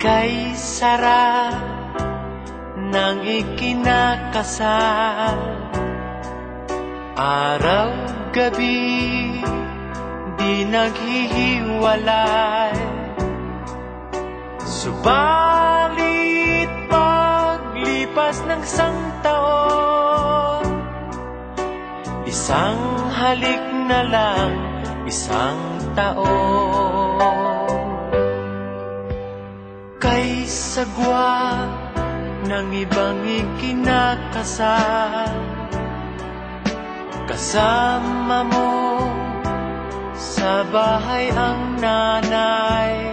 Kay sarap ng ikinakasal, araw-gabi di naghihiwalay. Subalit paglipas ng isang taon, isang halik na lang, isang taon. Kay sagwa ng ibang ikinakasal, kasama mo sa bahay ang nanay.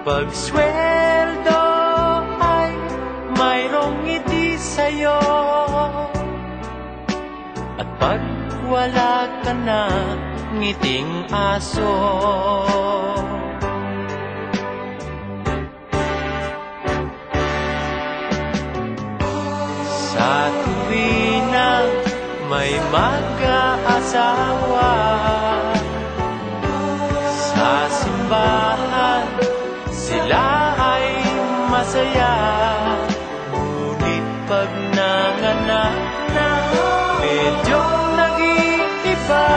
Pagsweldo ay mayroong ngiti sa'yo, at pag wala ka na, ngiting aso. Sa tuwing na may mag-aasawa, sa simbahan sila ay masaya. Ngunit pag nanganak na, medyo nag-iiba,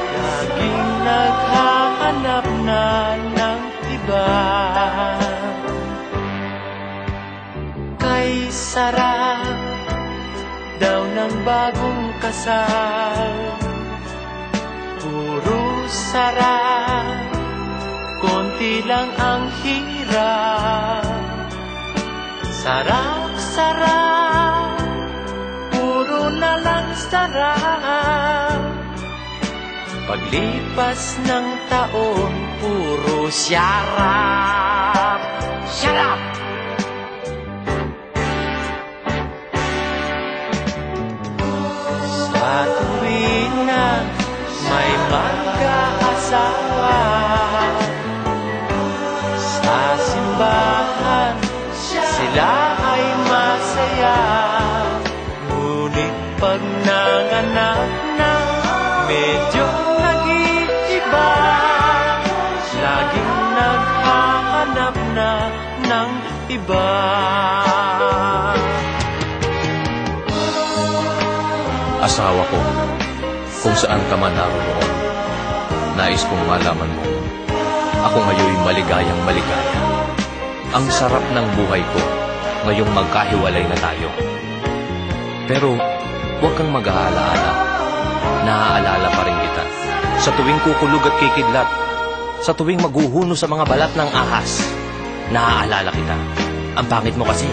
laging naghahanap na ng iba. Kay sarap daw ng bagong kasal, puro sarap, konti lang ang hirap. Sarap-sarap, puro na lang sarap. Paglipas ng taon, puro syarap. Syarap! Sa tuwing na may mag-aasawa, sa simbahan sila ay masaya. Ngunit pag nanganak na, medyo nag-iiba, laging naghahanap na ng iba. Asawa ko, kung saan ka man naroon, nais kong malaman mo, ako ngayon maligayang maligaya. Ang sarap ng buhay ko, ngayong magkahiwalay na tayo. Pero huwag kang mag-aalaala, naaalala pa rin kita. Sa tuwing kukulog at kikidlat, sa tuwing maghuhuno sa mga balat ng ahas, naaalala kita. Ang pangit mo kasi